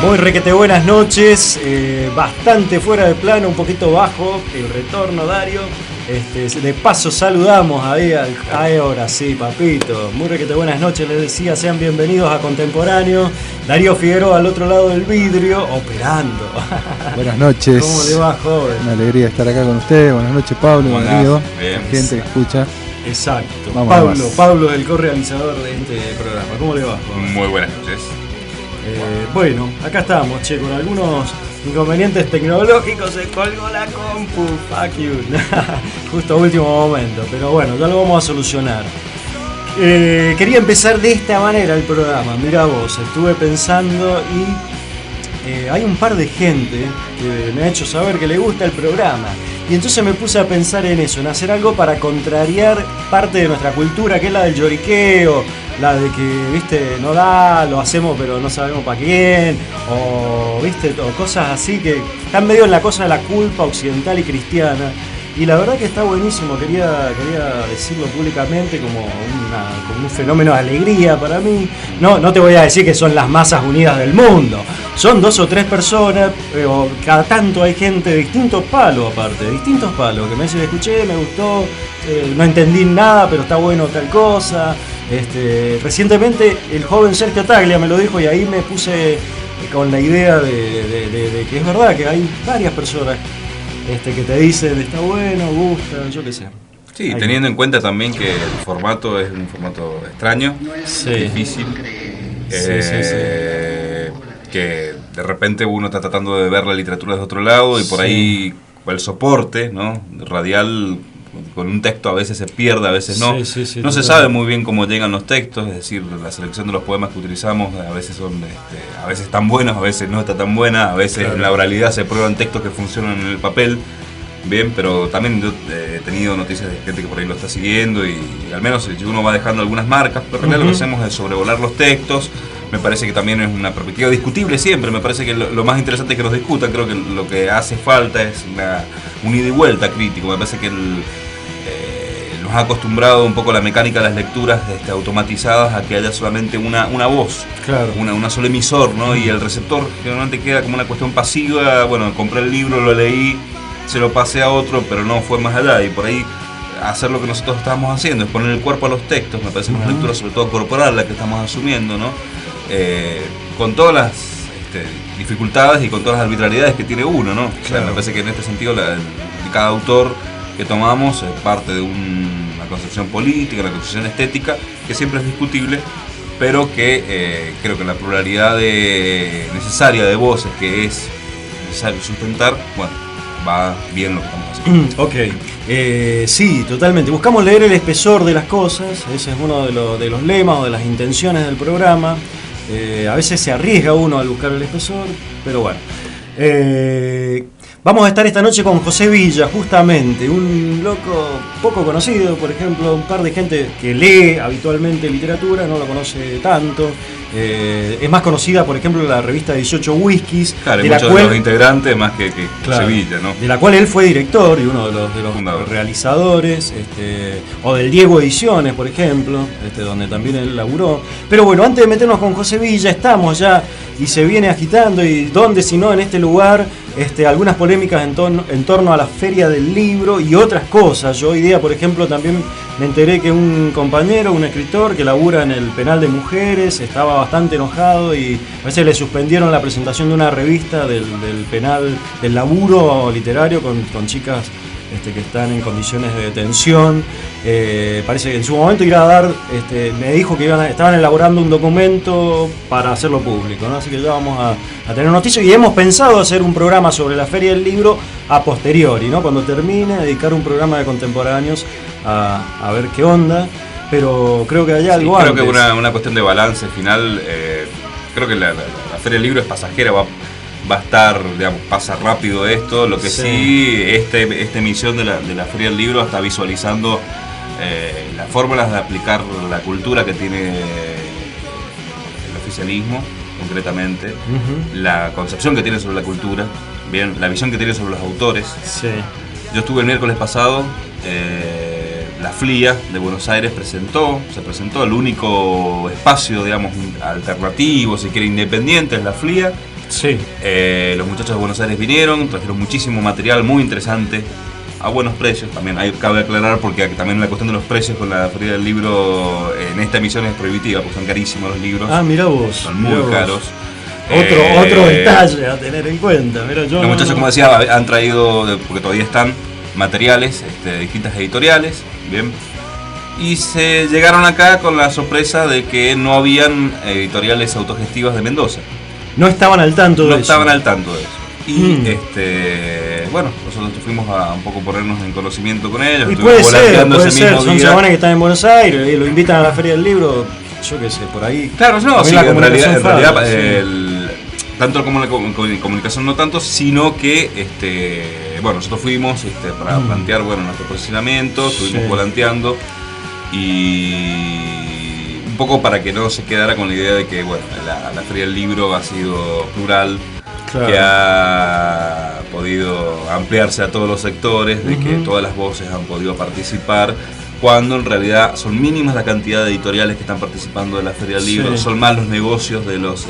Muy requete buenas noches, bastante fuera de plano, un poquito bajo el retorno, Dario. De paso saludamos ahí ahora sí, papito. Muy requete buenas noches, les decía, sean bienvenidos a Contemporáneo. Darío Figueroa al otro lado del vidrio, operando. Buenas noches. ¿Cómo le va, joven? Una alegría estar acá con ustedes. Buenas noches, Pablo, Darío, gente que escucha. Exacto. Vamos, Pablo, el co-realizador de este programa. ¿Cómo le va, joven? Muy buenas noches. Bueno, acá estamos, che, con algunos inconvenientes tecnológicos. Se colgó la compu, fuck you. Justo a último momento, pero bueno, ya lo vamos a solucionar. Quería empezar de esta manera el programa. Mirá vos, estuve pensando y hay un par de gente que me ha hecho saber que le gusta el programa. Y entonces me puse a pensar en eso, en hacer algo para contrariar parte de nuestra cultura, que es la del lloriqueo, la de que, viste, no da, lo hacemos pero no sabemos para quién, o, viste, o cosas así que están medio en la cosa de la culpa occidental y cristiana. Y la verdad que está buenísimo, quería decirlo públicamente como un fenómeno de alegría para mí. No te voy a decir que son las masas unidas del mundo, son 2 o 3 personas, pero cada tanto hay gente de distintos palos aparte, de distintos palos, que me dicen, escuché, me gustó, no entendí nada, pero está bueno tal cosa. Recientemente el joven Sergio Taglia me lo dijo y ahí me puse con la idea de que es verdad que hay varias personas que te dicen está bueno, gusta, yo qué sé. Sí, teniendo en cuenta también que el formato es un formato extraño, sí, difícil, que de repente uno está tratando de ver la literatura desde otro lado y por ahí el soporte, ¿no? Radial, con un texto a veces se pierde, a veces no. No se sabe muy bien cómo llegan los textos, es decir, la selección de los poemas que utilizamos a veces son, a veces están buenos, a veces no está tan buena, a veces en la oralidad se prueban textos que funcionan en el papel, bien, pero también yo he tenido noticias de gente que por ahí lo está siguiendo y al menos uno va dejando algunas marcas, pero en realidad lo que hacemos es sobrevolar los textos. Me parece que también es una perspectiva discutible siempre, me parece que lo más interesante es que los discutan, creo que lo que hace falta es un ida y vuelta crítico, me parece que nos ha acostumbrado un poco la mecánica de las lecturas automatizadas a que haya solamente una voz, claro, una sola emisor, ¿no? Y el receptor generalmente queda como una cuestión pasiva, bueno, compré el libro, lo leí, se lo pasé a otro, pero no fue más allá, y por ahí hacer lo que nosotros estábamos haciendo, es poner el cuerpo a los textos, me parece que es una lectura sobre todo corporal la que estamos asumiendo, ¿no? Con todas las dificultades y con todas las arbitrariedades que tiene uno, ¿no? Claro. O sea, me parece que en este sentido cada autor que tomamos es parte de una concepción política, una concepción estética, que siempre es discutible, pero que creo que la pluralidad necesaria de voces que es necesario sustentar, bueno, va bien lo que estamos haciendo. Ok, sí, totalmente. Buscamos leer el espesor de las cosas, ese es uno de los lemas o de las intenciones del programa. A veces se arriesga uno al buscar el espesor, pero bueno. Vamos a estar esta noche con José Villa, justamente, un loco poco conocido, por ejemplo, un par de gente que lee habitualmente literatura, no lo conoce tanto. Es más conocida, por ejemplo, la revista 18 Whiskies. Claro, hay muchos de los integrantes más que claro, Sevilla, ¿no? De la cual él fue director y uno de los realizadores, o del Diego Ediciones, por ejemplo, donde también él laburó. Pero bueno, antes de meternos con José Villa, estamos ya y se viene agitando, y dónde si no en este lugar, algunas polémicas en torno a la Feria del Libro y otras cosas. Yo hoy día, por ejemplo, también me enteré que un compañero, un escritor que labura en el penal de mujeres, estaba bastante enojado y a veces le suspendieron la presentación de una revista del penal, del laburo literario con chicas que están en condiciones de detención. Parece que en su momento iba a dar, me dijo que estaban elaborando un documento para hacerlo público, ¿no? Así que ya vamos a tener noticias y hemos pensado hacer un programa sobre la Feria del Libro a posteriori, ¿no? Cuando termine, dedicar un programa de contemporáneos a ver qué onda, pero creo que hay algo creo antes. Que una cuestión de balance final, creo que la Feria del Libro es pasajera, va a estar, digamos, pasa rápido esto, lo que sí esta emisión de la Feria del Libro está visualizando las fórmulas de aplicar la cultura que tiene el oficialismo, concretamente, la concepción que tiene sobre la cultura, bien, la visión que tiene sobre los autores. Sí. Yo estuve el miércoles pasado, la FLIA de Buenos Aires se presentó el único espacio, digamos, alternativo, si quiere, independiente, es la FLIA. Sí. Los muchachos de Buenos Aires vinieron, trajeron muchísimo material muy interesante, a buenos precios. También cabe aclarar, porque también la cuestión de los precios con la Feria del Libro en esta emisión es prohibitiva, porque son carísimos los libros. Ah, mirá vos. Son muy caros. Otro detalle a tener en cuenta. Los muchachos, como decía, han traído, porque todavía están, materiales de distintas editoriales, bien, y se llegaron acá con la sorpresa de que no habían editoriales autogestivas de Mendoza. No estaban al tanto de eso. No estaban al tanto de eso. Y bueno, nosotros fuimos a un poco ponernos en conocimiento con ellos. Y puede ser, son chabones que están en Buenos Aires y lo invitan a la Feria del Libro, yo qué sé, por ahí. Claro, no, sí, en realidad tanto como la comunicación no tanto, sino que bueno, nosotros fuimos para plantear nuestro posicionamiento, estuvimos volanteando y un poco para que no se quedara con la idea de que la Feria del Libro ha sido plural, claro, que ha podido ampliarse a todos los sectores, de que todas las voces han podido participar, cuando en realidad son mínimas la cantidad de editoriales que están participando de la Feria del Libro, sí, son más los negocios de los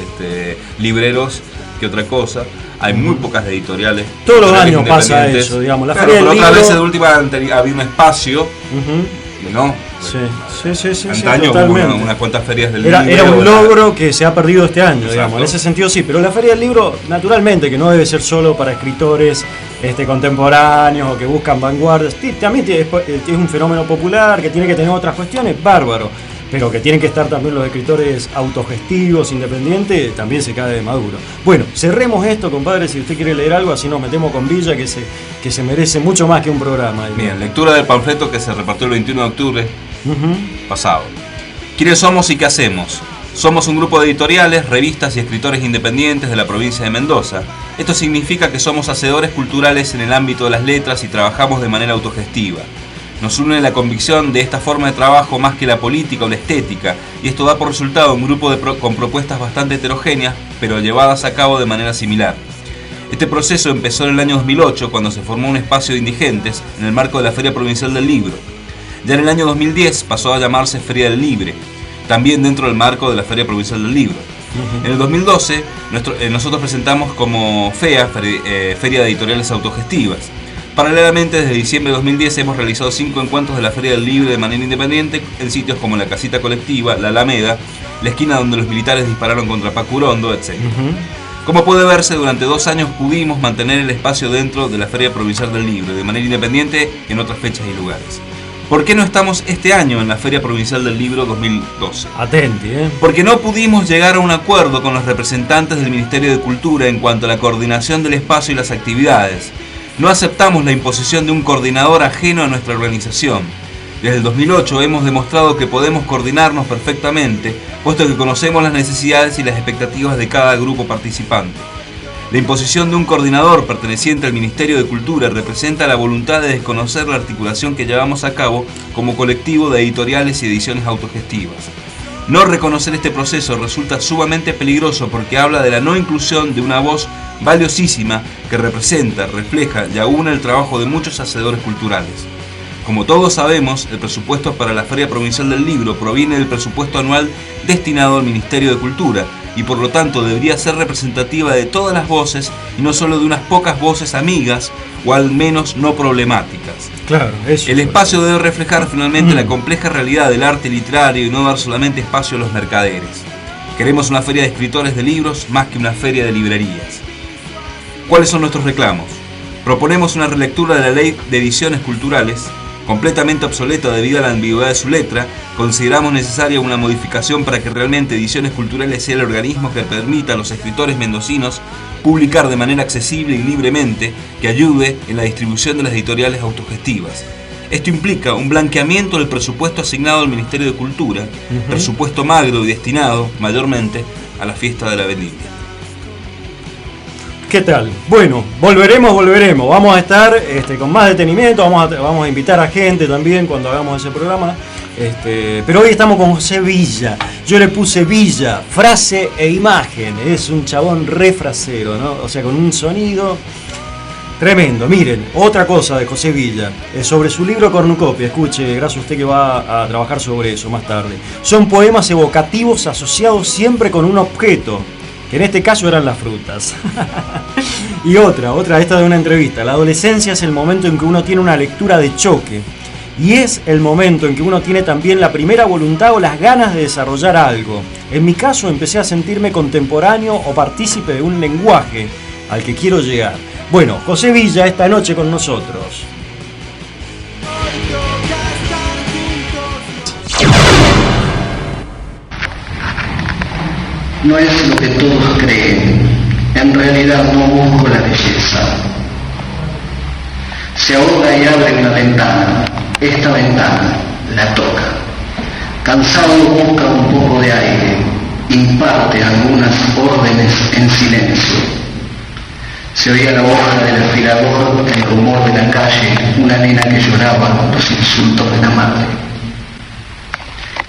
libreros que otra cosa. Hay muy pocas editoriales. Todos los años pasa eso, digamos. La Feria del Libro. Otra vez de última había un espacio, ¿no? Sí, antaño hubo unas cuantas ferias del libro. Era un logro que se ha perdido este año, digamos. En ese sentido sí, pero la Feria del Libro, naturalmente, que no debe ser solo para escritores contemporáneos o que buscan vanguardias, también es un fenómeno popular que tiene que tener otras cuestiones, bárbaro, pero que tienen que estar también los escritores autogestivos, independientes, también se cae de maduro. Bueno, cerremos esto, compadre, si usted quiere leer algo, así nos metemos con Villa, que se merece mucho más que un programa. Bien, lectura del panfleto que se repartió el 21 de octubre pasado. ¿Quiénes somos y qué hacemos? Somos un grupo de editoriales, revistas y escritores independientes de la provincia de Mendoza. Esto significa que somos hacedores culturales en el ámbito de las letras y trabajamos de manera autogestiva. Nos une la convicción de esta forma de trabajo más que la política o la estética, y esto da por resultado un grupo con propuestas bastante heterogéneas, pero llevadas a cabo de manera similar. Este proceso empezó en el año 2008, cuando se formó un espacio de indigentes en el marco de la Feria Provincial del Libro. Ya en el año 2010 pasó a llamarse Feria del Libre, también dentro del marco de la Feria Provincial del Libro. En el 2012 nosotros presentamos como FEA, Feria de Editoriales Autogestivas. Paralelamente, desde diciembre de 2010 hemos realizado 5 encuentros de la Feria del Libro de manera independiente en sitios como la Casita Colectiva, la Alameda, la esquina donde los militares dispararon contra Pacurondo, etc. Como puede verse, durante 2 años pudimos mantener el espacio dentro de la Feria Provincial del Libro, de manera independiente en otras fechas y lugares. ¿Por qué no estamos este año en la Feria Provincial del Libro 2012? Atenti, Porque no pudimos llegar a un acuerdo con los representantes del Ministerio de Cultura en cuanto a la coordinación del espacio y las actividades. No aceptamos la imposición de un coordinador ajeno a nuestra organización. Desde el 2008 hemos demostrado que podemos coordinarnos perfectamente, puesto que conocemos las necesidades y las expectativas de cada grupo participante. La imposición de un coordinador perteneciente al Ministerio de Cultura representa la voluntad de desconocer la articulación que llevamos a cabo como colectivo de editoriales y ediciones autogestivas. No reconocer este proceso resulta sumamente peligroso porque habla de la no inclusión de una voz valiosísima que representa, refleja y aúna el trabajo de muchos hacedores culturales. Como todos sabemos, el presupuesto para la Feria Provincial del Libro proviene del presupuesto anual destinado al Ministerio de Cultura y por lo tanto debería ser representativa de todas las voces y no solo de unas pocas voces amigas o al menos no problemáticas. Claro, eso. El espacio debe reflejar finalmente la compleja realidad del arte literario y no dar solamente espacio a los mercaderes. Queremos una feria de escritores de libros más que una feria de librerías. ¿Cuáles son nuestros reclamos? Proponemos una relectura de la Ley de Ediciones Culturales, completamente obsoleta debido a la ambigüedad de su letra. Consideramos necesaria una modificación para que realmente Ediciones Culturales sea el organismo que permita a los escritores mendocinos publicar de manera accesible y libremente, que ayude en la distribución de las editoriales autogestivas. Esto implica un blanqueamiento del presupuesto asignado al Ministerio de Cultura, presupuesto magro y destinado mayormente a la fiesta de la vendimia. ¿Qué tal? Bueno, volveremos. Vamos a estar con más detenimiento, vamos a invitar a gente también cuando hagamos ese programa. Pero hoy estamos con José Villa. Yo le puse Villa, frase e imagen. Es un chabón re frasero, ¿no? O sea, con un sonido tremendo. Miren, otra cosa de José Villa, sobre su libro Cornucopia. Escuche, gracias a usted que va a trabajar sobre eso más tarde. Son poemas evocativos asociados siempre con un objeto. que en este caso eran las frutas. Y otra, esta de una entrevista. La adolescencia es el momento en que uno tiene una lectura de choque. Y es el momento en que uno tiene también la primera voluntad o las ganas de desarrollar algo. En mi caso empecé a sentirme contemporáneo o partícipe de un lenguaje al que quiero llegar. Bueno, José Villa esta noche con nosotros. No es lo que todos creen. En realidad no busco la belleza. Se ahoga y abre una ventana. Esta ventana la toca. Cansado busca un poco de aire. Imparte algunas órdenes en silencio. Se oía la hoja del afilador, el rumor de la calle, una nena que lloraba los insultos de la madre.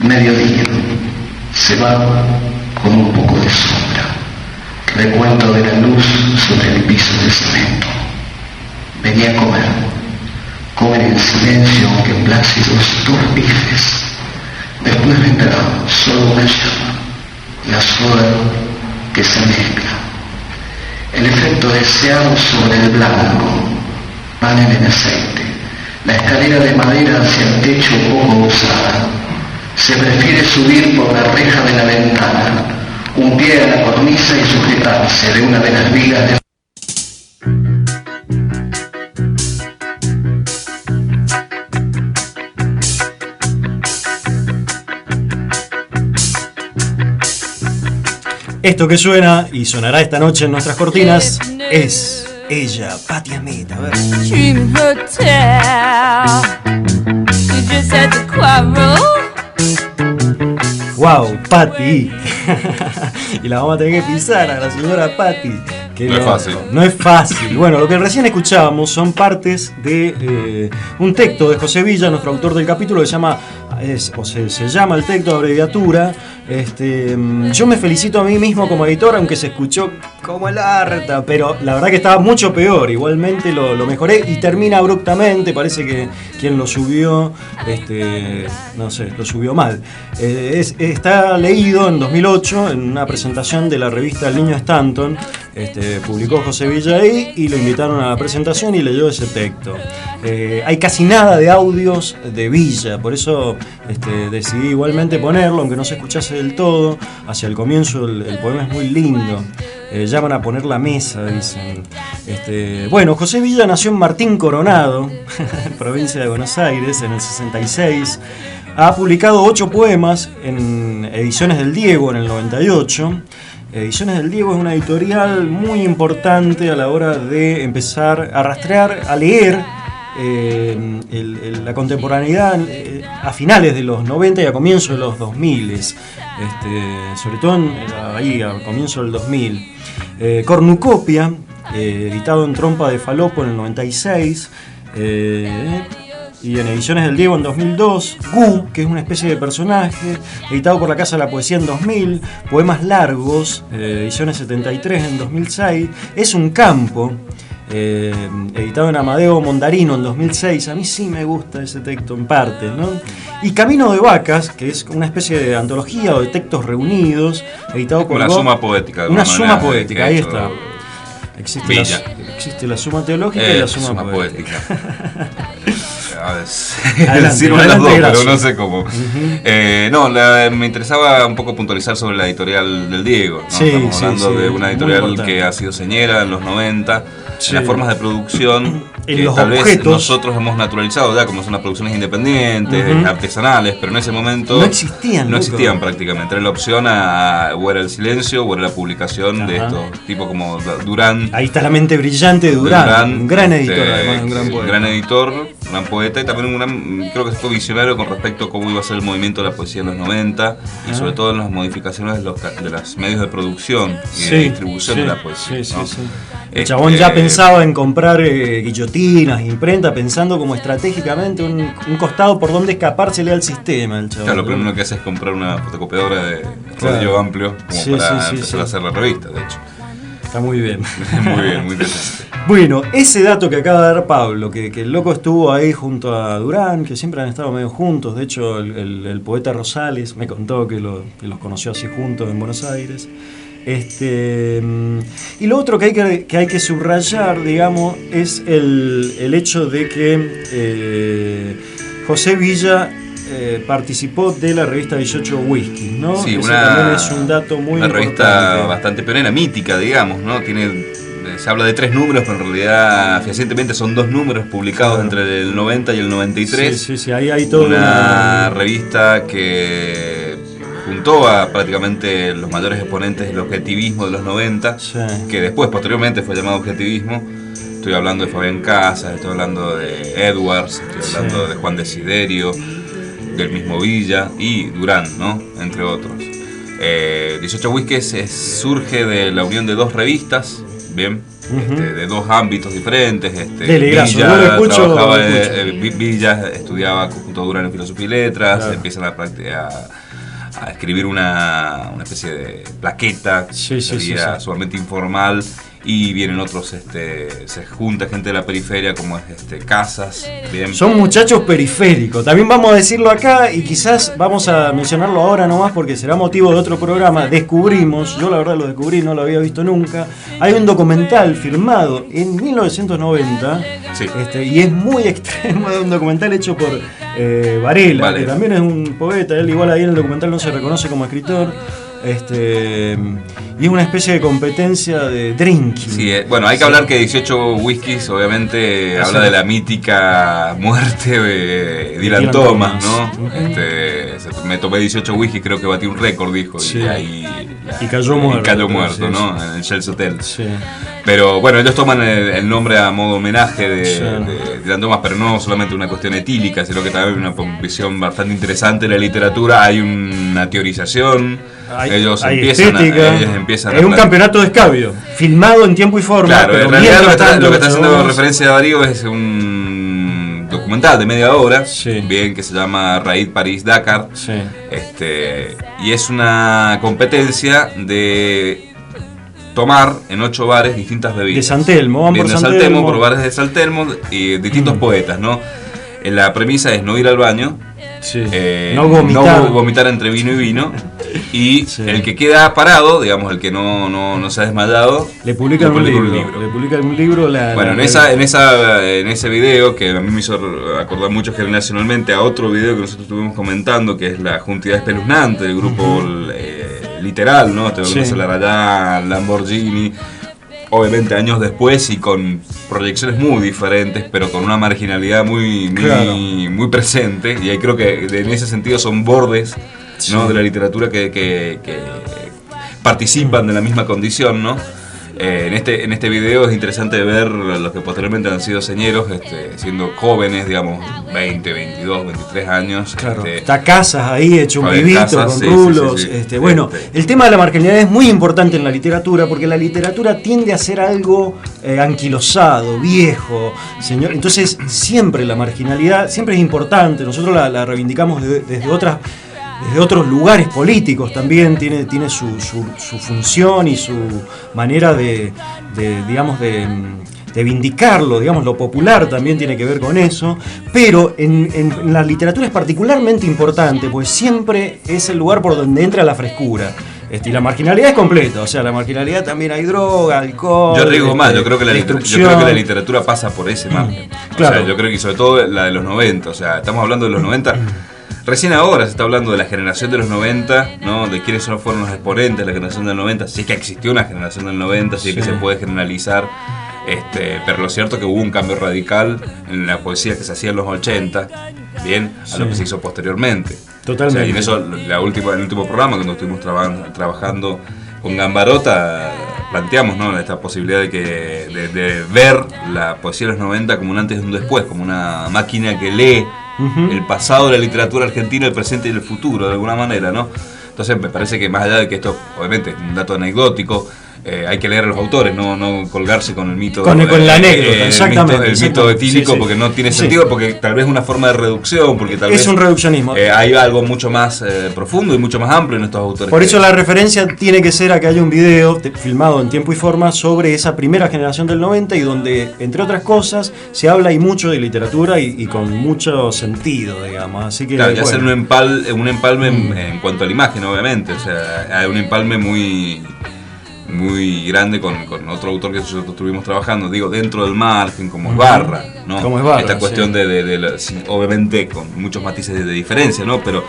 Mediodía. Se va con un poco de sombra. Recuento de la luz sobre el piso de cemento. Venía a comer. Comer en silencio, aunque plácidos, 2 bifes. Después vendrá solo una llama. La soda que se mezcla. El efecto deseado sobre el blanco. Pan en el aceite. La escalera de madera hacia el techo poco usada. Se prefiere subir por la reja de la ventana, un pie a la cornisa y sujetarse de una de las vigas de... Esto que suena y sonará esta noche en nuestras cortinas es ella, Patti Smith. A ver. Dream Hotel. You just had to quarrel. ¡Wow! Patti. Y la vamos a tener que pisar a la señora Patti. No es fácil. No es fácil. Bueno, lo que recién escuchábamos son partes de un texto de José Villa, nuestro autor del capítulo, que se llama el texto de abreviatura. Yo me felicito a mí mismo como editor, aunque se escuchó como el harta, pero la verdad que estaba mucho peor. Igualmente lo mejoré y termina abruptamente. Parece que quien lo subió, no sé, lo subió mal. Está leído en 2008 en una presentación de la revista El Niño Stanton. Publicó José Villa ahí y lo invitaron a la presentación y leyó ese texto. Hay casi nada de audios de Villa, por eso decidí igualmente ponerlo, aunque no se escuchase del todo. Hacia el comienzo el poema es muy lindo. Llaman a poner la mesa, dicen. Bueno, José Villa nació en Martín Coronado, provincia de Buenos Aires, en el 66. Ha publicado 8 poemas en Ediciones del Diego en el 98. Ediciones del Diego es una editorial muy importante a la hora de empezar a rastrear, a leer la contemporaneidad a finales de los 90 y a comienzos de los 2000, sobre todo ahí a comienzo del 2000. Cornucopia, editado en Trompa de Falopo en el 96, y en Ediciones del Diego en 2002, Gu, que es una especie de personaje, editado por la Casa de la Poesía en 2000, Poemas Largos, Ediciones 73 en 2006, Es un campo, editado en Amadeo Mondarino en 2006, a mí sí me gusta ese texto en parte, ¿no? Y Camino de Vacas, que es una especie de antología o de textos reunidos, editado por... Una suma poética. Una suma poética, ahí está. Existe la suma teológica y la suma poética. A ver, sirve las dos, pero no sé cómo. Me interesaba un poco puntualizar sobre la editorial del Diego, ¿no? Estamos hablando de una editorial que ha sido señera en los 90, en las formas de producción que tal vez nosotros hemos naturalizado ya como son las producciones independientes, artesanales, pero en ese momento no existían prácticamente. Era la opción o era el silencio o era la publicación de estos tipos como Durán. Ahí está la mente brillante de Durán, un gran editor, además, un gran poeta. Gran editor, gran poeta y también creo que fue visionario con respecto a cómo iba a ser el movimiento de la poesía en los 90 y sobre todo en las modificaciones de los medios de producción y de distribución de la poesía. El chabón ya pensaba en comprar guillotinas, imprenta, pensando como estratégicamente un costado por donde escapársele al sistema. El chabón, claro, lo primero que hace es comprar una fotocopiadora de rollo amplio como para empezar a hacer la revista, de hecho. Está muy bien. Muy bien, muy interesante. Bueno, ese dato que acaba de dar Pablo, que el loco estuvo ahí junto a Durán, que siempre han estado medio juntos. De hecho, el poeta Rosales me contó que los conoció así juntos en Buenos Aires. Y lo otro que hay que subrayar, digamos, es el hecho de que José Villa participó de la revista 18 Whisky, ¿no? Sí, ese también es un dato muy una importante. Revista bastante pionera, mítica, digamos, ¿no? Se habla de 3 números, pero en realidad fehacientemente son 2 números publicados entre el 90 y el 93. Sí, ahí hay toda una revista que juntó a prácticamente los mayores exponentes del objetivismo de los 90, que después, posteriormente, fue llamado objetivismo. Estoy hablando de Fabián Casas, estoy hablando de Edwards, estoy hablando de Juan Desiderio, del mismo Villa y Durán, ¿no? Entre otros. 18 Whisky surge de la unión de 2 revistas, bien, de 2 ámbitos diferentes. Villa estudiaba junto a Durán en Filosofía y Letras, empiezan a escribir una especie de plaqueta, sería sumamente informal. Y vienen otros, se junta gente de la periferia como Casas, bien. Son muchachos periféricos, también vamos a decirlo acá y quizás vamos a mencionarlo ahora nomás porque será motivo de otro programa. Descubrimos, yo la verdad lo descubrí, no lo había visto nunca, hay un documental filmado en 1990 y es muy extremo, un documental hecho por Varela, que también es un poeta, él igual ahí en el documental no se reconoce como escritor. Y es una especie de competencia de drinking. Sí, bueno, hay que hablar que 18 Whiskies obviamente habla de la mítica muerte de Dylan Thomas, ¿no? Me tomé 18 whiskies, creo que batí un récord, dijo, y cayó muerto, ¿no? En el Shell's Hotel. Pero bueno, ellos toman el nombre a modo homenaje de Dylan Thomas, pero no solamente una cuestión etílica, sino que también una visión bastante interesante de la literatura. Hay una teorización. Ellos empiezan es un campeonato de escabio, filmado en tiempo y forma. Claro, en realidad lo que está haciendo referencia a Darío es un documental de media hora, bien, que se llama Raid París-Dakar. Y es una competencia de tomar en 8 bares distintas bebidas. De San Telmo, por San Telmo, por bares de San Telmo y distintos poetas, ¿no? La premisa es no ir al baño, no vomitar entre vino y vino, y el que queda parado, digamos, el que no se ha desmayado, le publican un libro. Bueno, en ese video, que a mí me hizo acordar mucho generacionalmente a otro video que nosotros estuvimos comentando, que es la Juntidad Espeluznante del grupo Literal, ¿no? Te vamos a hablar allá, Lamborghini. Obviamente años después y con proyecciones muy diferentes, pero con una marginalidad muy presente. Y ahí creo que en ese sentido son bordes, ¿no? De la literatura que participan de la misma condición, ¿no? En este video es interesante ver los que posteriormente han sido señeros, siendo jóvenes, digamos, 20, 22, 23 años. Claro, está Casas ahí, hecho un pibito, con rulos. Bueno, el tema de la marginalidad es muy importante en la literatura, porque la literatura tiende a ser algo anquilosado, viejo, señor. Entonces, siempre la marginalidad, siempre es importante. Nosotros la reivindicamos desde otros lugares políticos también, tiene su función y su manera de vindicarlo, digamos, lo popular también tiene que ver con eso, pero en la literatura es particularmente importante, pues siempre es el lugar por donde entra la frescura. Y la marginalidad es completa, o sea, la marginalidad también hay droga, alcohol. Yo digo más, yo creo que la literatura pasa por ese margen. Claro. O sea, yo creo que sobre todo la de los 90, o sea, estamos hablando de los 90. Recién ahora se está hablando de la generación de los 90, ¿no? De quiénes fueron los exponentes de la generación del 90. Sí que existió una generación del 90, sí que se puede generalizar. Pero lo cierto es que hubo un cambio radical en la poesía que se hacía en los 80, bien, a lo que se hizo posteriormente. Totalmente. O sea, y en eso, en el último programa, cuando estuvimos trabajando con Gambarota, planteamos, ¿no? Esta posibilidad de ver la poesía de los 90 como un antes y un después, como una máquina que lee el pasado de la literatura argentina, el presente y el futuro, de alguna manera, ¿no? Entonces me parece que más allá de que esto, obviamente, es un dato anecdótico, hay que leer a los autores, no colgarse con el mito. Con la anécdota, exactamente. El mito etílico, porque no tiene sentido, porque tal vez es una forma de reducción, porque tal vez es un reduccionismo. Hay algo mucho más profundo y mucho más amplio en estos autores. Por eso la referencia tiene que ser a que haya un video filmado en tiempo y forma sobre esa primera generación del 90 y donde, entre otras cosas, se habla y mucho de literatura y con mucho sentido, digamos. Así que, claro, y hacer un empalme en cuanto a la imagen, obviamente. O sea, hay un empalme muy muy grande con otro autor que nosotros estuvimos trabajando, digo, dentro del margen, como Ibarra, ¿no? Como Ibarra, esta cuestión sí. Obviamente con muchos matices de diferencia, ¿no? Pero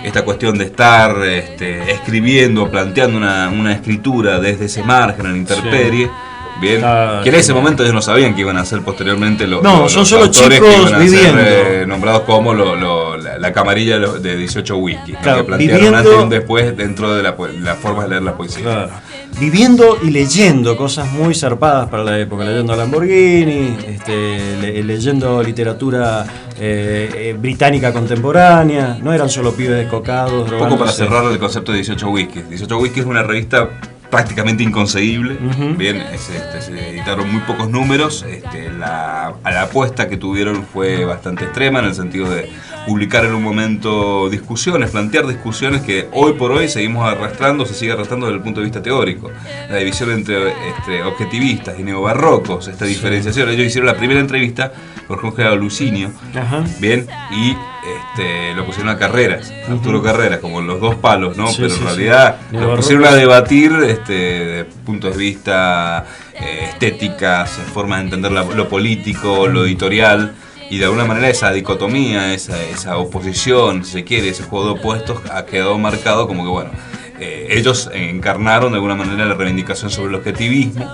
esta cuestión de estar escribiendo, planteando una escritura desde ese margen, en la intemperie. Sí. Bien, que en ese momento ellos no sabían que iban a ser posteriormente son solo chicos que iban a viviendo. ser nombrados como la camarilla de 18 whisky, claro, que plantearon antes y un después dentro de la forma de leer la poesía. Claro. Viviendo y leyendo cosas muy zarpadas para la época, leyendo a Lamborghini, leyendo literatura británica contemporánea, no eran solo pibes descocados. Un poco para cerrar el concepto de 18 whisky. 18 whisky es una revista prácticamente inconcebible. Bien, se editaron muy pocos números. La apuesta que tuvieron fue bastante extrema en el sentido de publicar en un momento discusiones, plantear discusiones que hoy por hoy se sigue arrastrando desde el punto de vista teórico. La división entre objetivistas y neobarrocos, esta diferenciación. Ellos hicieron la primera entrevista por Jorge Lucinio, bien, y lo pusieron a Carreras, Arturo Carreras, como los dos palos, ¿no? Sí, pero sí, en realidad lo pusieron a debatir de puntos de vista estéticas, forma de entender lo político, lo editorial, y de alguna manera esa dicotomía, esa oposición, si se quiere, ese juego de opuestos ha quedado marcado como que, bueno, ellos encarnaron de alguna manera la reivindicación sobre el objetivismo,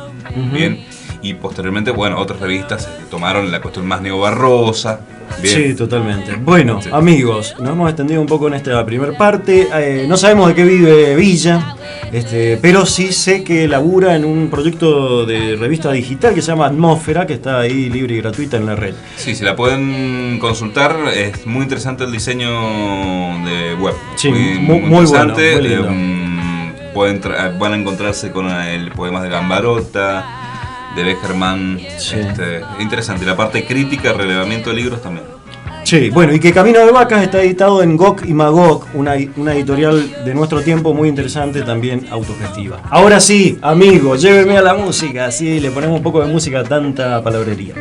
bien, y posteriormente, bueno, otras revistas tomaron la cuestión más neobarrosa. Bien. Sí, totalmente. Bueno, sí. Amigos, nos hemos extendido un poco en esta primera parte. No sabemos de qué vive Villa, pero sí sé que labura en un proyecto de revista digital que se llama Atmósfera, que está ahí libre y gratuita en la red. Sí, si la pueden consultar, es muy interesante el diseño de web. Sí, muy interesante. Bueno, van a encontrarse con el poemas de Gambarota, de Beckerman, sí. Interesante. La parte crítica, relevamiento de libros también. Sí, bueno, y que Camino de Vacas está editado en GOC y Magog, una editorial de nuestro tiempo muy interesante, también autogestiva. Ahora sí, amigo, lléveme a la música, así le ponemos un poco de música a tanta palabrería.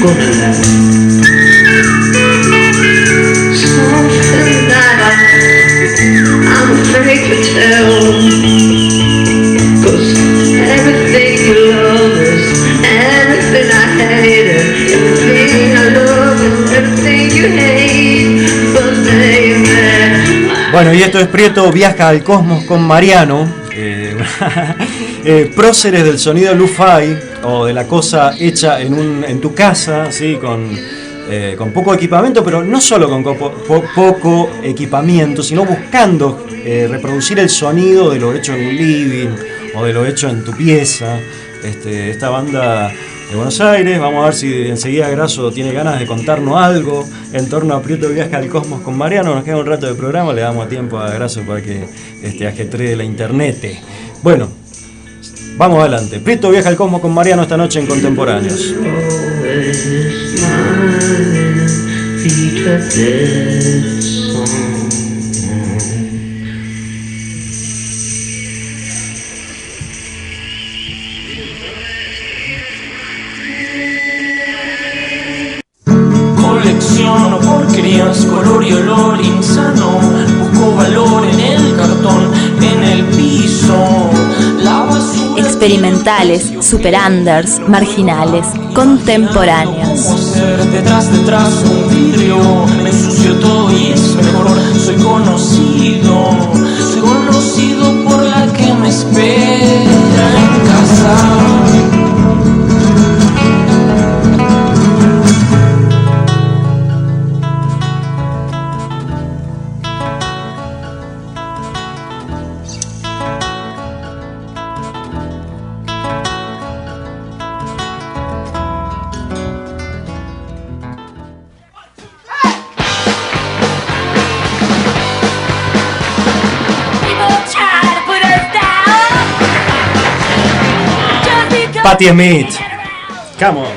gonna let something that I'm afraid to tell, 'cause everything you love is everything I hate, everything I love is everything you hate, but baby. Bueno, y esto es Prieto Viaja al Cosmos con Mariano. Próceres del sonido lo-fi o de la cosa hecha en tu casa, ¿sí? Con poco equipamiento, pero no solo con poco equipamiento, sino buscando reproducir el sonido de lo hecho en un living o de lo hecho en tu pieza. Esta banda de Buenos Aires, vamos a ver si enseguida Grasso tiene ganas de contarnos algo en torno a Prieto Viaja al Cosmos con Mariano. Nos queda un rato de programa, le damos tiempo a Grasso para que ajetree la internet. Bueno, vamos adelante. Prieto Viaja al Cosmos con Mariano esta noche en Contemporáneos. Colecciono porquerías, color y olor insano. Busco valor en el cartón, en el piso. La basura. Experimentales, super-unders, marginales, contemporáneos. ¿Cómo ser detrás un vidrio? Me ensucio todo y es mejor. Soy conocido por la que me espera en casa. Patti Smith, come on.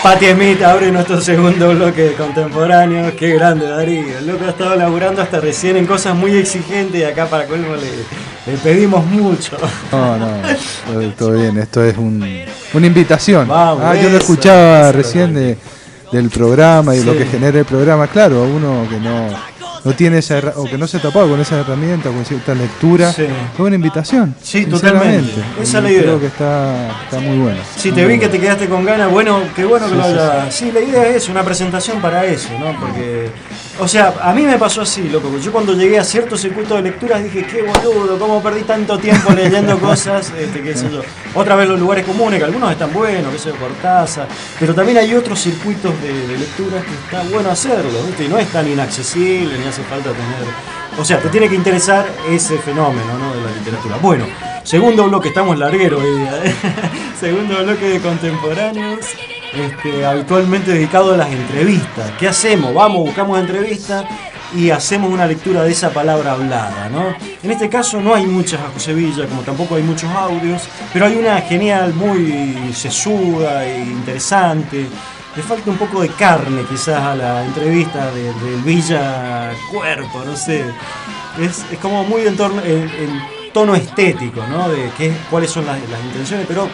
Patti Smith abre nuestro segundo bloque de Contemporáneos. Qué grande, Darío. El loco ha estado laburando hasta recién en cosas muy exigentes y acá para colmo le pedimos mucho. No, todo bien. Esto es una invitación. Vamos, yo lo escuchaba recién del programa y lo que genera el programa. Claro, uno que no tiene o que no se ha tapado con esa herramienta, con cierta lectura, sí. Es una invitación. Sí, totalmente. Esa es la idea. Creo que está muy bueno. Sí, te vi que te quedaste con ganas. Bueno, qué bueno que lo hayas. Sí, la idea es una presentación para eso, ¿no? Porque, o sea, a mí me pasó así, loco. Yo cuando llegué a cierto circuito de lecturas dije, qué boludo, cómo perdí tanto tiempo leyendo cosas, qué sé yo. Otra vez los lugares comunes, que algunos están buenos, qué sé yo, Cortázar, pero también hay otros circuitos de lecturas que está bueno hacerlo, ¿viste? Y no es tan inaccesible, ni hace falta tener... O sea, te tiene que interesar ese fenómeno, ¿no? De la literatura. Bueno, segundo bloque, estamos largueros, segundo bloque de Contemporáneos, habitualmente dedicado a las entrevistas. ¿Qué hacemos? Vamos, buscamos entrevistas y hacemos una lectura de esa palabra hablada, ¿no? En este caso no hay muchas a José Villa, como tampoco hay muchos audios, pero hay una genial, muy sesuda e interesante. Le falta un poco de carne quizás a la entrevista del Villa Cuerpo, no sé. Es como muy en tono estético, ¿no? De cuáles son las intenciones, pero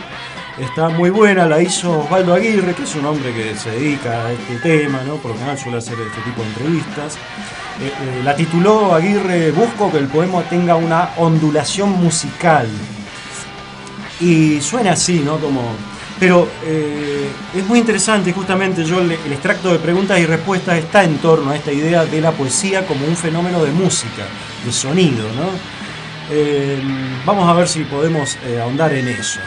está muy buena. La hizo Osvaldo Aguirre, que es un hombre que se dedica a este tema, ¿no? Por lo general suele hacer este tipo de entrevistas. La tituló Aguirre, busco que el poema tenga una ondulación musical. Y suena así, ¿no? Pero es muy interesante, justamente el extracto de preguntas y respuestas está en torno a esta idea de la poesía como un fenómeno de música, de sonido, ¿no? Vamos a ver si podemos ahondar en eso.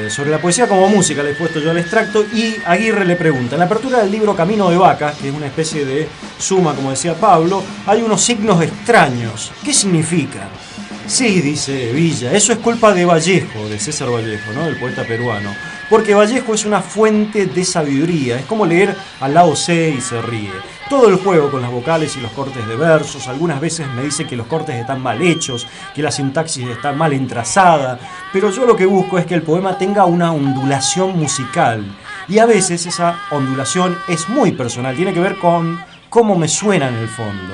Sobre la poesía como música le he puesto yo el extracto y Aguirre le pregunta: en la apertura del libro Camino de Vacas, que es una especie de suma, como decía Pablo, hay unos signos extraños. ¿Qué significan? Sí, dice Villa, eso es culpa de Vallejo, de César Vallejo, ¿no? El poeta peruano. Porque Vallejo es una fuente de sabiduría, es como leer a Lao Tse y se ríe. Todo el juego con las vocales y los cortes de versos, algunas veces me dice que los cortes están mal hechos, que la sintaxis está mal entrazada, pero yo lo que busco es que el poema tenga una ondulación musical. Y a veces esa ondulación es muy personal, tiene que ver con cómo me suena en el fondo.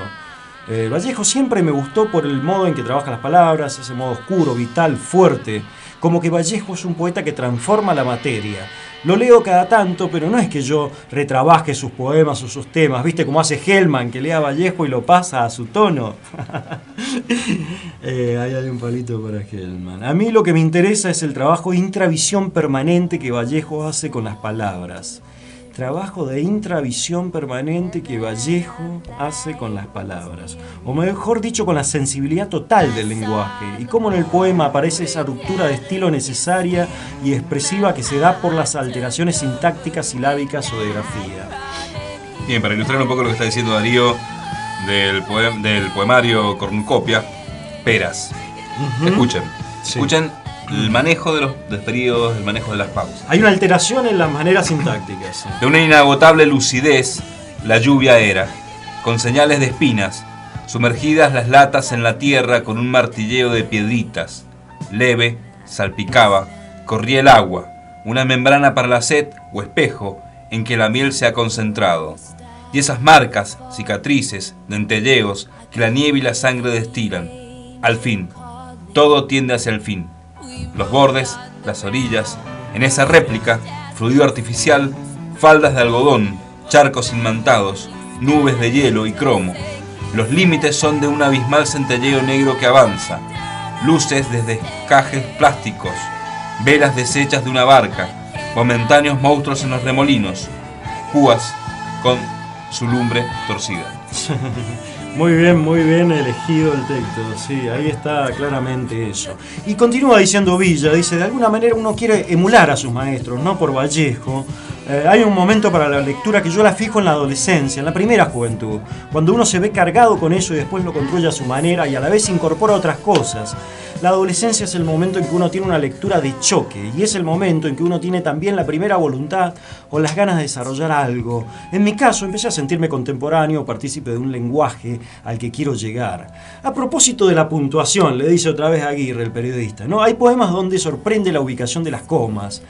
Vallejo siempre me gustó por el modo en que trabaja las palabras, ese modo oscuro, vital, fuerte, como que Vallejo es un poeta que transforma la materia. Lo leo cada tanto, pero no es que yo retrabaje sus poemas o sus temas, ¿viste? Como hace Hellman, que lee a Vallejo y lo pasa a su tono. Ahí hay un palito para Hellman. A mí lo que me interesa es el trabajo de intravisión permanente que Vallejo hace con las palabras. Trabajo de intravisión permanente que Vallejo hace con las palabras, o mejor dicho, con la sensibilidad total del lenguaje, y cómo en el poema aparece esa ruptura de estilo necesaria y expresiva que se da por las alteraciones sintácticas, silábicas o de grafía. Bien, para ilustrar un poco lo que está diciendo Darío del poemario Cornucopia, Peras. Escuchen, escuchen el manejo de los periodos, el manejo de las pausas. Hay una alteración en las maneras sintácticas. De una inagotable lucidez, la lluvia era, con señales de espinas, sumergidas las latas en la tierra con un martilleo de piedritas. Leve, salpicaba, corría el agua, una membrana para la sed o espejo en que la miel se ha concentrado. Y esas marcas, cicatrices, dentelleos que la nieve y la sangre destilan. Al fin, todo tiende hacia el fin. Los bordes, las orillas, en esa réplica, fluido artificial, faldas de algodón, charcos inmantados, nubes de hielo y cromo. Los límites son de un abismal centelleo negro que avanza, luces desde cajes plásticos, velas deshechas de una barca, momentáneos monstruos en los remolinos, púas con su lumbre torcida. Muy bien elegido el texto, sí, ahí está claramente eso. Y continúa diciendo Villa, dice, de alguna manera uno quiere emular a sus maestros, no por Vallejo. Hay un momento para la lectura que yo la fijo en la adolescencia, en la primera juventud, cuando uno se ve cargado con eso y después lo construye a su manera y a la vez incorpora otras cosas. La adolescencia es el momento en que uno tiene una lectura de choque y es el momento en que uno tiene también la primera voluntad o las ganas de desarrollar algo. En mi caso, empecé a sentirme contemporáneo, partícipe de un lenguaje al que quiero llegar. A propósito de la puntuación, le dice otra vez Aguirre, el periodista, ¿no? Hay poemas donde sorprende la ubicación de las comas.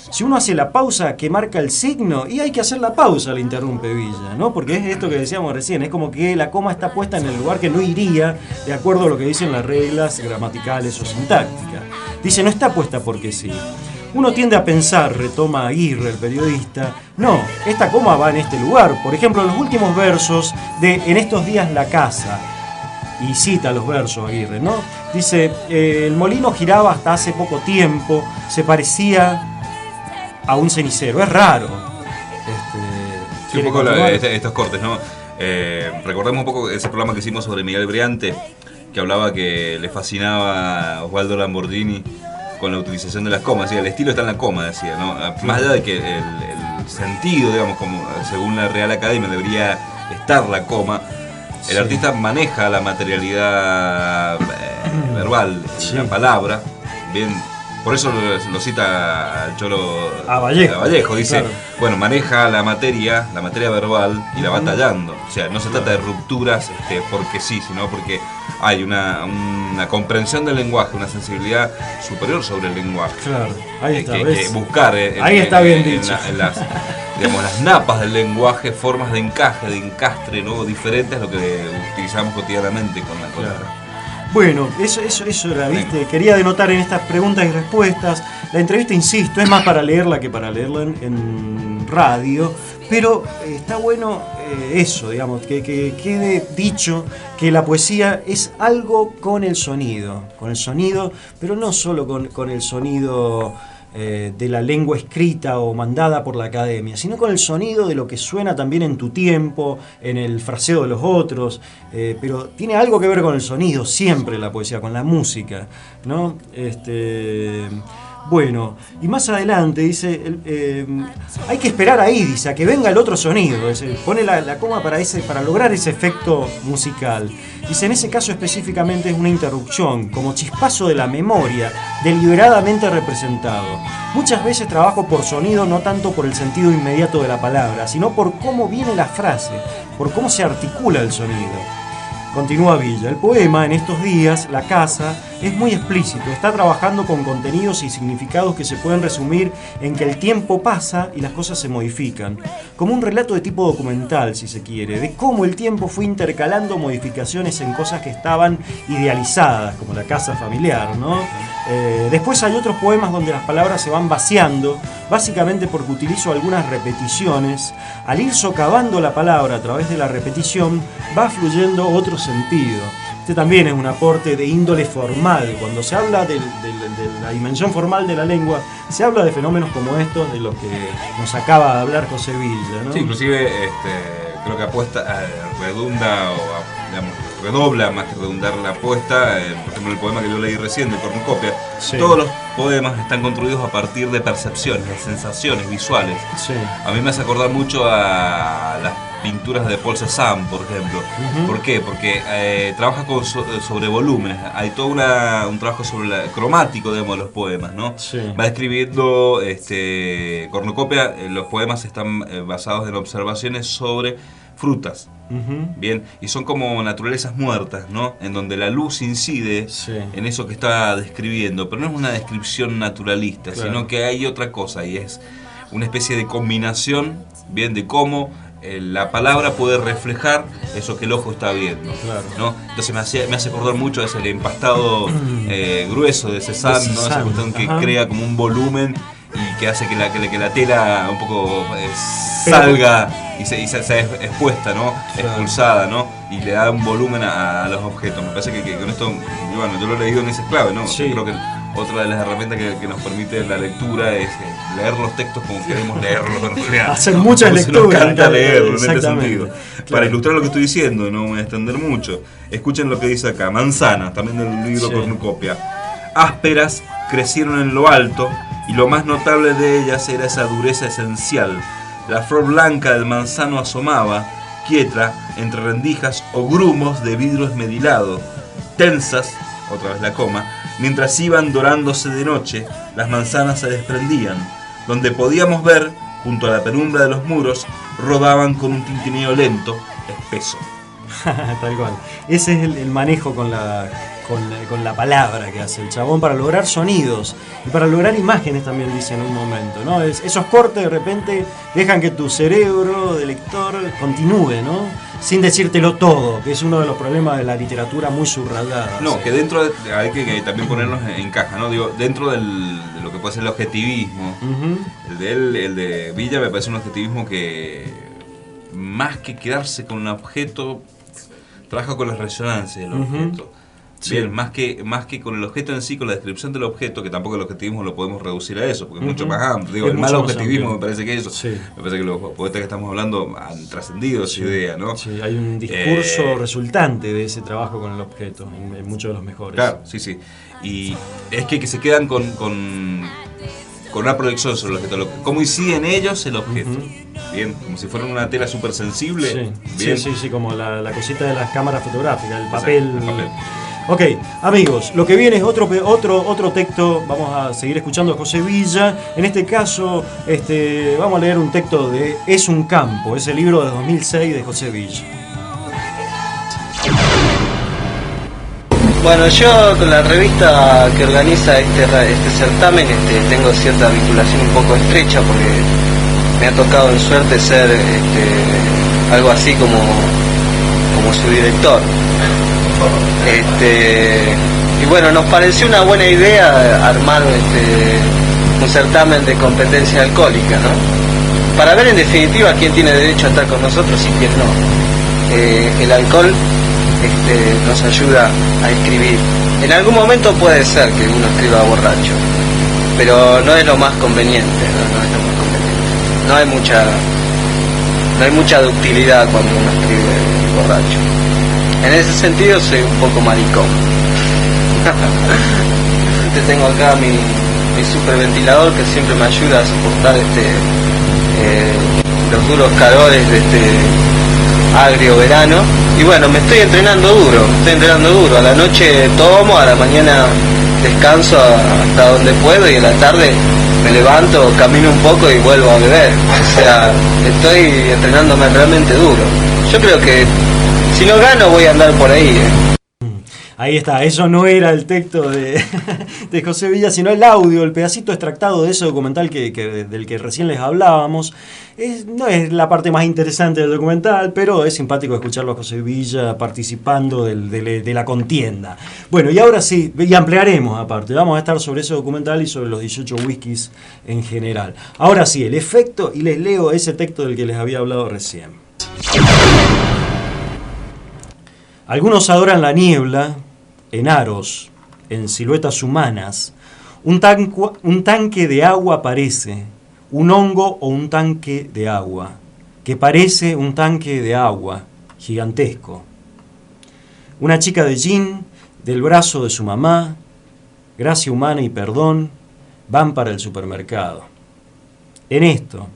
Si uno hace la pausa que marca el signo, y hay que hacer la pausa, le interrumpe Villa, ¿no? Porque es esto que decíamos recién, es como que la coma está puesta en el lugar que no iría de acuerdo a lo que dicen las reglas gramaticales o sintácticas. Dice, no está puesta porque sí. Uno tiende a pensar, retoma Aguirre, el periodista, no, esta coma va en este lugar. Por ejemplo, en los últimos versos de En estos días la casa, y cita los versos Aguirre, ¿no? Dice, el molino giraba hasta hace poco tiempo, se parecía a un cenicero, es raro. Sí, un poco estos cortes, ¿no? Recordemos un poco ese programa que hicimos sobre Miguel Briante, que hablaba que le fascinaba a Osvaldo Lamborghini con la utilización de las comas. El estilo está en la coma, decía, ¿no? Más allá de que el sentido, digamos, como según la Real Academia debería estar la coma, el artista maneja la materialidad verbal, la palabra, bien. Por eso lo cita al Cholo a Vallejo, dice, claro. Bueno, maneja la materia verbal y la va tallando. O sea, no se trata de rupturas porque sí, sino porque hay una comprensión del lenguaje, una sensibilidad superior sobre el lenguaje. Claro, ahí está. Que buscar ahí está bien dicho. En las napas del lenguaje, formas de encaje, de encastre, ¿no? Diferentes a lo que utilizamos cotidianamente con la palabra. Bueno, eso era, ¿viste? Quería denotar en estas preguntas y respuestas. La entrevista, insisto, es más para leerla que para leerla en radio, pero está bueno eso, digamos, que quede dicho que la poesía es algo con el sonido, pero no solo con el sonido de la lengua escrita o mandada por la academia, sino con el sonido de lo que suena también en tu tiempo, en el fraseo de los otros, pero tiene algo que ver con el sonido, siempre la poesía, con la música, ¿no? Bueno, y más adelante dice, hay que esperar ahí, dice, a que venga el otro sonido, pone la coma para lograr ese efecto musical. Dice, en ese caso específicamente es una interrupción, como chispazo de la memoria, deliberadamente representado. Muchas veces trabajo por sonido, no tanto por el sentido inmediato de la palabra, sino por cómo viene la frase, por cómo se articula el sonido. Continúa Villa. El poema, en estos días, La Casa, es muy explícito. Está trabajando con contenidos y significados que se pueden resumir en que el tiempo pasa y las cosas se modifican. Como un relato de tipo documental, si se quiere, de cómo el tiempo fue intercalando modificaciones en cosas que estaban idealizadas, como la casa familiar, ¿no? Después hay otros poemas donde las palabras se van vaciando, básicamente porque utilizo algunas repeticiones. Al ir socavando la palabra a través de la repetición, va fluyendo otro sentido. Este también es un aporte de índole formal. Cuando se habla de la dimensión formal de la lengua, se habla de fenómenos como estos de los que nos acaba de hablar José Villa, ¿no? Sí, inclusive creo que redunda digamos, redobla más que redundar la apuesta. Por ejemplo, el poema que yo leí recién de Cornucopia, sí. Todos los poemas están construidos a partir de percepciones, de sensaciones visuales. Sí. A mí me hace acordar mucho a las pinturas de Paul Cézanne, por ejemplo. ¿Por qué? Porque trabaja sobre volúmenes. Hay todo un trabajo cromático, digamos, de los poemas, ¿no? Sí. Va describiendo Cornucopia. Los poemas están basados en observaciones sobre frutas. Bien, y son como naturalezas muertas, ¿no? En donde la luz incide en eso que está describiendo, pero no es una descripción naturalista, sino que hay otra cosa, y es una especie de combinación, bien, de cómo la palabra puede reflejar eso que el ojo está viendo, ¿no? Entonces me hace acordar mucho a ese empastado grueso de Cézanne, ¿no? Esa cuestión que crea como un volumen y que hace que la tela un poco salga y sea expuesta, ¿no? Expulsada, ¿no? Y le da un volumen a los objetos. Me parece que con esto, bueno, yo lo he leído en ese clave, ¿no? Sí. Yo creo que otra de las herramientas que nos permite la lectura es leer los textos como queremos leerlos. Hacer muchas lecturas. Nos encanta leerlo en este sentido. Para ilustrar lo que estoy diciendo, no voy a extender mucho. Escuchen lo que dice acá. Manzanas, también del libro Cornucopia. Ásperas crecieron en lo alto, y lo más notable de ellas era esa dureza esencial. La flor blanca del manzano asomaba, quieta, entre rendijas o grumos de vidrio esmedilado. Tensas, otra vez la coma, mientras iban dorándose de noche, las manzanas se desprendían. Donde podíamos ver, junto a la penumbra de los muros, rodaban con un tintineo lento, espeso. Tal cual. Ese es el manejo con la palabra que hace el chabón para lograr sonidos y para lograr imágenes también, dice en un momento, ¿no? Esos cortes de repente dejan que tu cerebro de lector continúe, ¿no? Sin decírtelo todo, que es uno de los problemas de la literatura muy subrayada. No, que dentro hay que también ponernos en caja, ¿no? Digo, dentro de lo que puede ser el objetivismo, el de Villa me parece un objetivismo que más que quedarse con un objeto, trabaja con las resonancias del objeto. Bien, más que con el objeto en sí, con la descripción del objeto, que tampoco el objetivismo lo podemos reducir a eso, porque es mucho más amplio. Digo, el mal objetivismo me parece que eso. Me parece que los poetas que estamos hablando han trascendido esa idea, ¿no? Sí, hay un discurso resultante de ese trabajo con el objeto, en muchos de los mejores. Claro, sí. Y es que se quedan con una proyección sobre el objeto. ¿Cómo incide en ellos el objeto? Bien, como si fuera una tela súper sensible. Sí, como la cosita de las cámaras fotográficas, el papel. Ok, amigos, lo que viene es otro texto. Vamos a seguir escuchando a José Villa. En este caso, vamos a leer un texto de Es un campo, ese libro de 2006 de José Villa. Bueno, yo con la revista que organiza este certamen tengo cierta vinculación un poco estrecha, porque me ha tocado en suerte ser algo así como su director. Y bueno, nos pareció una buena idea armar un certamen de competencia alcohólica, ¿no? Para ver en definitiva quién tiene derecho a estar con nosotros y quién no. El alcohol nos ayuda a escribir. En algún momento puede ser que uno escriba borracho, pero no es lo más conveniente, no hay mucha ductilidad cuando uno escribe borracho. En ese sentido soy un poco maricón. Tengo acá mi superventilador que siempre me ayuda a soportar los duros calores de este agrio verano. Y bueno, me estoy entrenando duro. A la noche tomo, a la mañana descanso hasta donde puedo, y en la tarde me levanto, camino un poco y vuelvo a beber. O sea, estoy entrenándome realmente duro. Yo creo que Si no gano voy a andar por ahí. Ahí está, eso no era el texto de José Villa, sino el audio, el pedacito extractado de ese documental del que recién les hablábamos. No es la parte más interesante del documental, pero es simpático escucharlo a José Villa participando de la contienda. Bueno, y ahora sí, y ampliaremos aparte, vamos a estar sobre ese documental y sobre los 18 whiskies en general. Ahora sí, el efecto, y les leo ese texto del que les había hablado recién. Algunos adoran la niebla en aros, en siluetas humanas. Un tanque de agua parece, un hongo o un tanque de agua, que parece un tanque de agua gigantesco. Una chica de jean, del brazo de su mamá, gracia humana y perdón, van para el supermercado. En esto,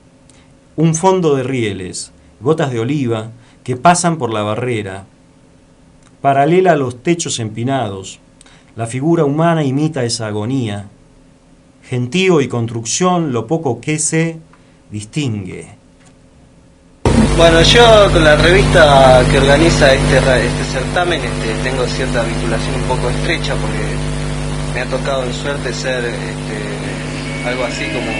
un fondo de rieles, gotas de oliva, que pasan por la barrera, paralela a los techos empinados, la figura humana imita esa agonía. Gentío y construcción, lo poco que se distingue. Bueno, yo con la revista que organiza este certamen tengo cierta vinculación un poco estrecha porque me ha tocado en suerte ser algo así como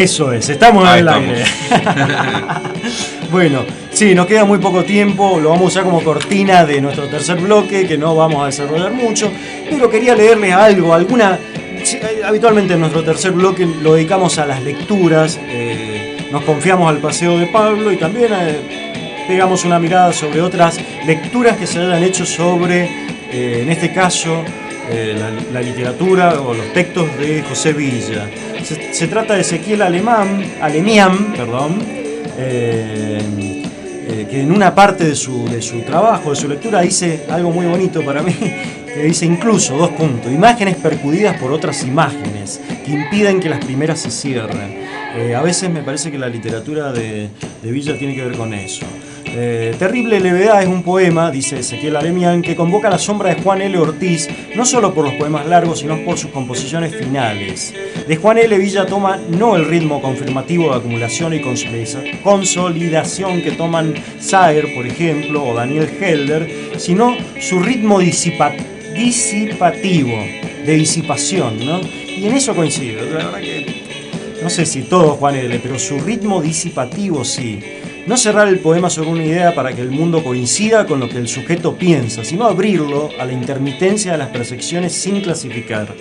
Eso es, estamos en el aire. Bueno, sí, nos queda muy poco tiempo, lo vamos a usar como cortina de nuestro tercer bloque, que no vamos a desarrollar mucho, pero quería leerles algo, habitualmente en nuestro tercer bloque lo dedicamos a las lecturas, nos confiamos al paseo de Pablo y también pegamos una mirada sobre otras lecturas que se hayan hecho sobre, en este caso, la literatura o los textos de José Villa. Se trata de Ezequiel Alemián, que en una parte de su trabajo, de su lectura, dice algo muy bonito para mí, que dice incluso, imágenes percudidas por otras imágenes que impiden que las primeras se cierren. A veces me parece que la literatura de Villa tiene que ver con eso. Terrible levedad es un poema, dice Ezequiel Aremian, que convoca la sombra de Juan L. Ortiz, no solo por los poemas largos, sino por sus composiciones finales. De Juan L. Villa toma no el ritmo confirmativo de acumulación y consolidación que toman Saer, por ejemplo, o Daniel Helder, sino su ritmo disipativo, de disipación, ¿no? Y en eso coincido. La verdad que no sé si todo Juan L., pero su ritmo disipativo sí. No cerrar el poema sobre una idea para que el mundo coincida con lo que el sujeto piensa, sino abrirlo a la intermitencia de las percepciones sin clasificar.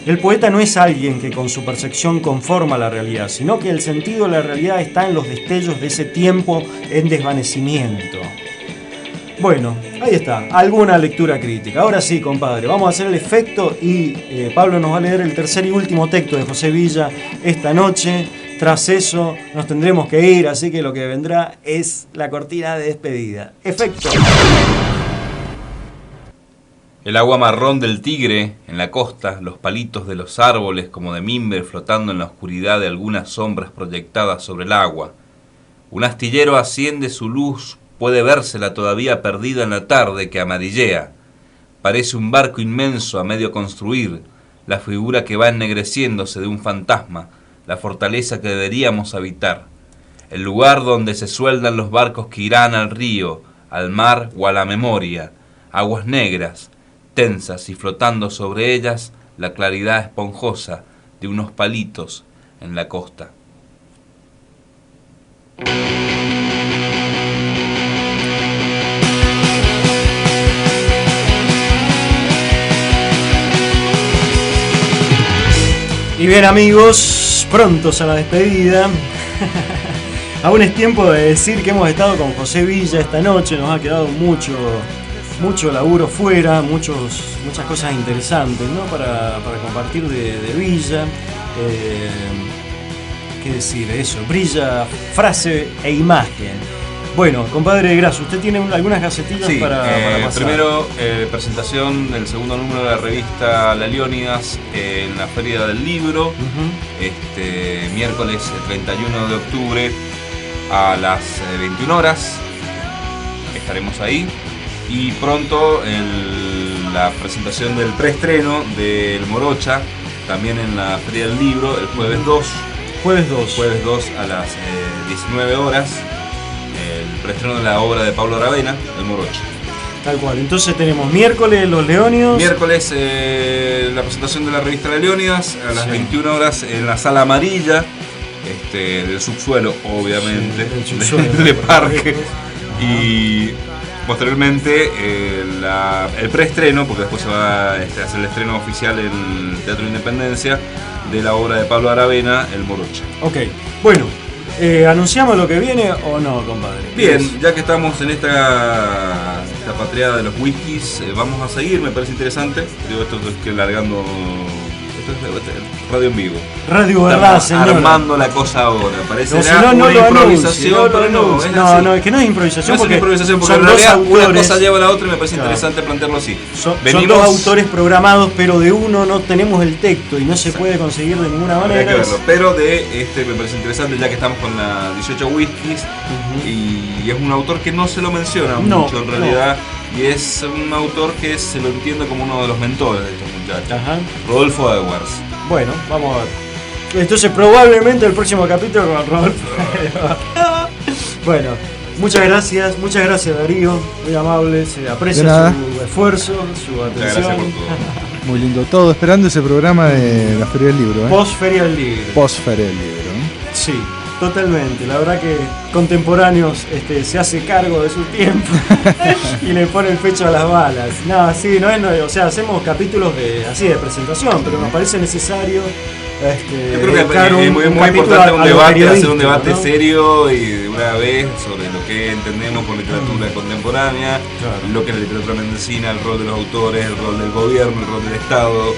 El poeta no es alguien que con su percepción conforma la realidad, sino que el sentido de la realidad está en los destellos de ese tiempo en desvanecimiento. Bueno, ahí está, alguna lectura crítica. Ahora sí, compadre, vamos a hacer el efecto y Pablo nos va a leer el tercer y último texto de José Villa esta noche. Tras eso nos tendremos que ir, así que lo que vendrá es la cortina de despedida. Efecto. El agua marrón del Tigre en la costa, los palitos de los árboles como de mimbre flotando en la oscuridad de algunas sombras proyectadas sobre el agua. Un astillero asciende su luz, puede vérsela todavía perdida en la tarde que amarillea. Parece un barco inmenso a medio construir, la figura que va ennegreciéndose de un fantasma, la fortaleza que deberíamos habitar, el lugar donde se sueldan los barcos que irán al río, al mar o a la memoria, aguas negras, tensas y flotando sobre ellas la claridad esponjosa de unos palitos en la costa. Y bien, amigos, prontos a la despedida. Aún es tiempo de decir que hemos estado con José Villa esta noche, nos ha quedado mucho laburo fuera, muchas cosas interesantes, ¿no? para compartir de Villa. ¿Qué decir? Eso, brilla, frase e imagen. Bueno, compadre Grasso, ¿usted tiene algunas gacetillas para pasar? Primero, presentación del segundo número de la revista La Leónidas en la Feria del Libro, miércoles 31 de octubre a las 21 horas, estaremos ahí. Y pronto la presentación del preestreno del Morocha, también en la Feria del Libro, el jueves 2. Jueves 2 a las 19 horas. El preestreno de la obra de Pablo Aravena, El Morocha. Tal cual, entonces tenemos miércoles Los Leónidos. Miércoles la presentación de la revista La Leónidas a las 21 horas en la Sala Amarilla, del subsuelo, obviamente, del parque. Y posteriormente el preestreno, porque después se va a hacer el estreno oficial en el Teatro Independencia de la obra de Pablo Aravena, El Morocha. Ok, bueno. ¿Anunciamos lo que viene o no, compadre? Bien, ya que estamos en esta patriada de los whiskies, vamos a seguir, me parece interesante. Digo, esto es que largando. Esto es radio en vivo. Radio verdad, señor. Armando la cosa ahora. Parece una improvisación, pero no, es que no es improvisación. No es una improvisación porque son en realidad dos autores, una cosa lleva a la otra y me parece interesante plantearlo así. Son dos autores programados, pero de uno no tenemos el texto y no se puede conseguir de ninguna manera. Hay que verlo, pero de me parece interesante ya que estamos con la 18 whiskies y es un autor que no se lo menciona mucho en realidad. Y es un autor que se lo entiende como uno de los mentores de estos muchachos. Rodolfo Edwards. Bueno, vamos a ver. Entonces probablemente el próximo capítulo con Rodolfo Edwards. Bueno, muchas gracias Darío, muy amable, se aprecia su esfuerzo, su atención. Muchas gracias por todo. Muy lindo todo, esperando ese programa de la Feria del Libro. Post-Feria del Libro. Post-Feria del Libro. Sí. Totalmente, la verdad que Contemporáneos se hace cargo de su tiempo y le pone el pecho a las balas. No, sí, o sea, hacemos capítulos así de presentación, pero nos parece necesario. Yo creo que es muy importante un debate, hacer un debate serio y de una vez sobre lo que entendemos por literatura contemporánea, lo que es la literatura mendocina, el rol de los autores, el rol del gobierno, el rol del Estado.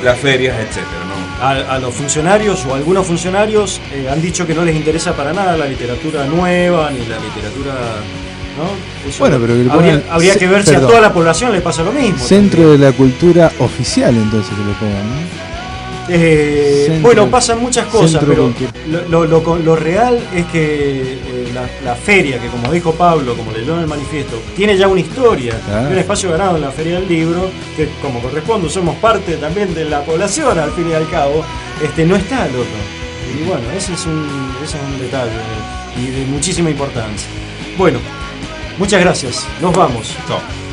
Las ferias, etcétera, ¿no? A los funcionarios o algunos funcionarios han dicho que no les interesa para nada la literatura nueva ni la literatura ¿no? Eso bueno, pero habría que ver si a toda la población le pasa lo mismo. Centro también de la cultura oficial, entonces, que le pongan, ¿no? Bueno, pasan muchas cosas, pero lo real es que la feria, que como dijo Pablo, como leyó en el manifiesto, tiene ya una historia, y un espacio ganado en la Feria del Libro, que como corresponde, somos parte también de la población, al fin y al cabo, no está loco. Y bueno, ese es un detalle y de muchísima importancia. Bueno, muchas gracias, nos vamos. Chao.